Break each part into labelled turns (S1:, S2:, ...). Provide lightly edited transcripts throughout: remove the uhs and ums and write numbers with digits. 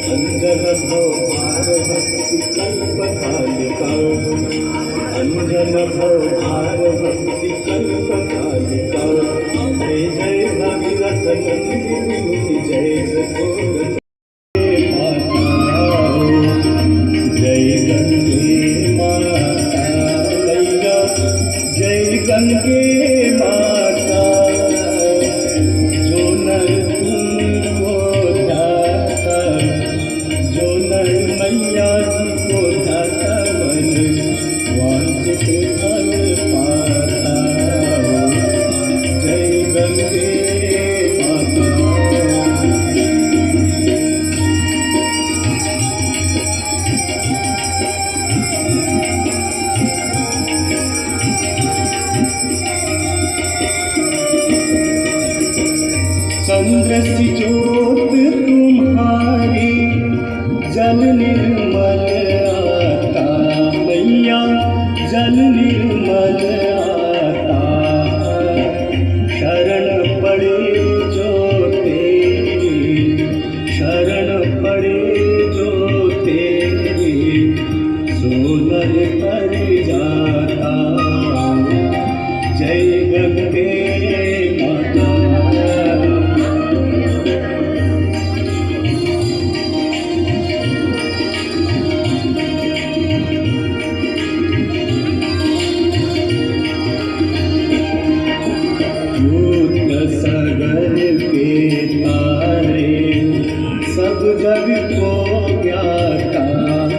S1: अंजन भार भक्ति कल्पकालिका अंजन भार भक्ति कल्पकालिका जय जय भगीरथ नंदिनी जय जय जय गंगे माता जय गंगे माता जो नर तुमको ध्याता जो नर मैया जी को ध्याता मन वांछित फल पाता जय गंगे माता। चंद्र सी ज्योत तुम्हारी जल निर्मल आता मैया जल निर्मल आता शरण पड़े जो तेरी शरण पड़े जो तेरी सोनर कर जाता जय गंगे माता। सगर के तारे सब जग को ज्ञाता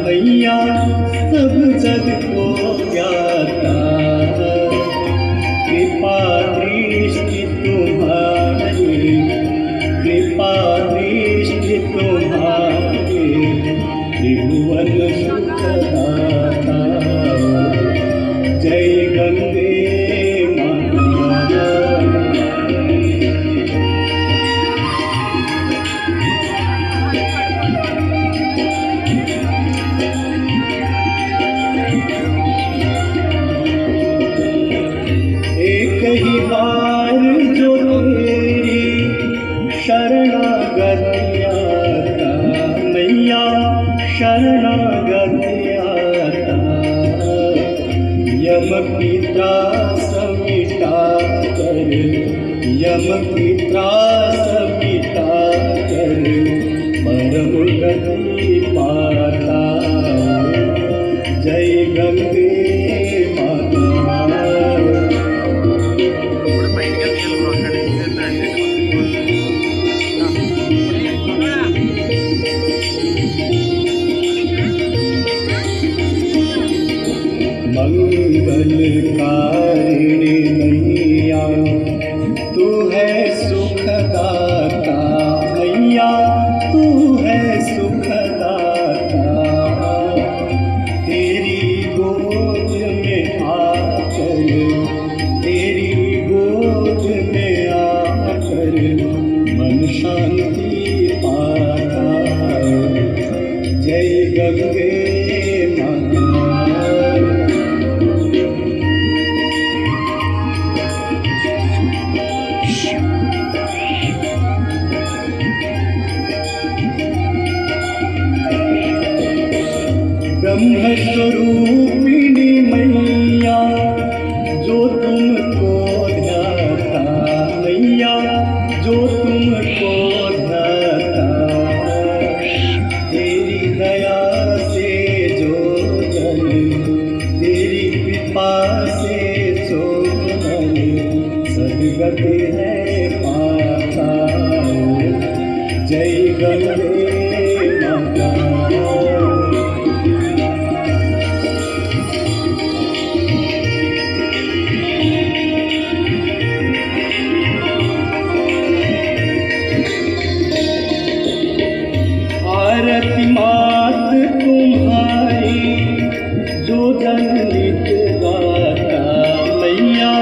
S1: मैया सब जग को ज्ञाता कृपा दृष्टि तुम्हारी कृपा दृष्टि तुम्हारी त्रिभुवन सुखदाता जय गंगे ही बार जो तेरी शरणागति आता मैया शरणागति आता यम की त्रास मिटा कर यम की त्रास मिटा कर परम गति पाता जय गंगे माता। मंगलकारिणी मैया तू है सुखदाता मैया तू है सुखदाता तेरी गोद में आकर तेरी गोद में आकर मन शांति पाता जय गंगे माता। ब्रह्मस्वरूपिणी मैया जो तुमको ध्याता मैया जो तुमको ध्याता तेरी दया से जो जन तेरी कृपा से जो मन सदगति है पाता जय गंगे माता। आरती मात तुम्हारी जो जन नित गाता मैया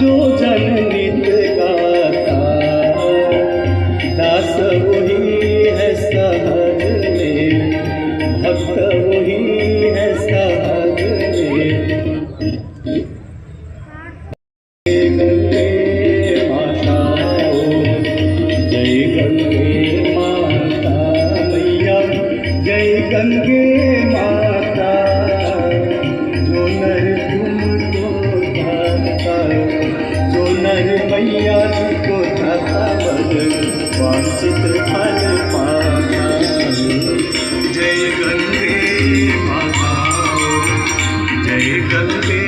S1: जो जन नित गाता दास वही है सहज में गंगे माता जो नर तुमको धाता, जो नर मैया को धाता बल वांछित फल पाता। जय गंगे माता, जय गंगे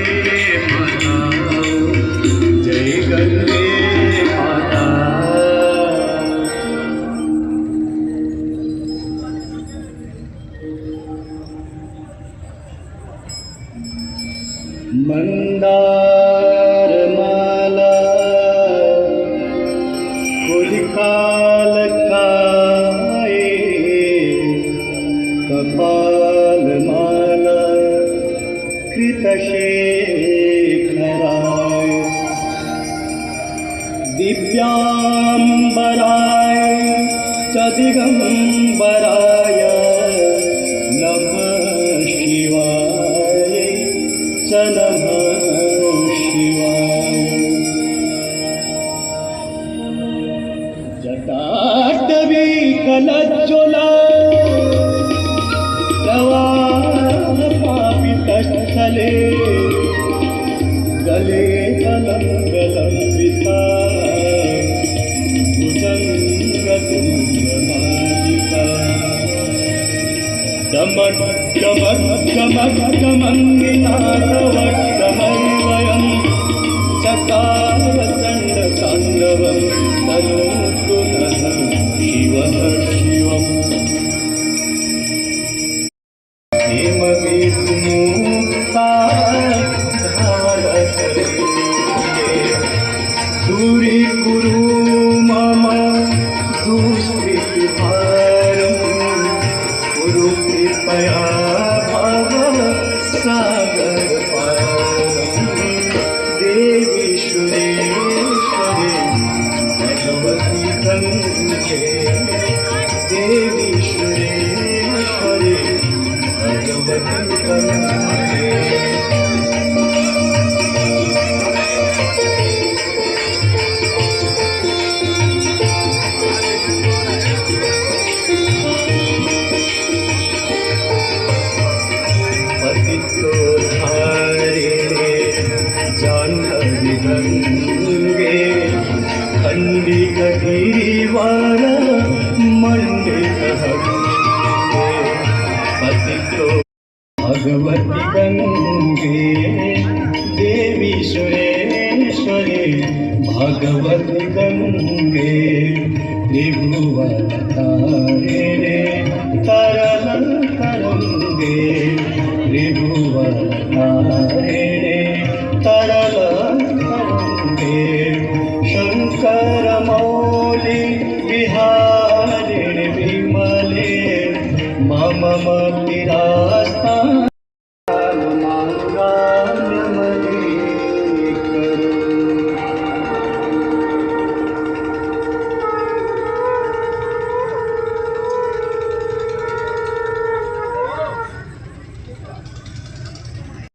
S1: माता, जय गंगे माता। मंदार माला कुलिकाल काए, कपाल माला कृतशेखराय, दिव्यांबराय च दिगंबराय नमः शिवाय च नमः शिवाय। जटाटवी कलज्ज्वला पापितस्थले, गले कलंगलंबिता भुजंगतुंगमालिका, डमक डमक डमक डमङ्गिनाटवट्टमर्वयं चकारचण्डताण्डवं तनोतु नः शिवः शिवम्। हेमविमुक्ता धारते, दूरीकुरु मम दुष्कृतिभारं, कुरु कृपया भव सागरपारं। देवी सुरेश्वरी भगवती गङ्गे, देवी सुरेश्वरी भगवती गङ्गे। पतितोद्धारिणे जाह्नवी गङ्गे, खण्डितगिरिवर मण्डितहङ्गे। पतितो भगवती गङ्गे, देवी सुरेश्वरी भगवती गङ्गे। त्रिभुवनतारिणे तरलं तरङ्गे, त्रिभुवनतारिणे तरलं तरङ्गे। शङ्कर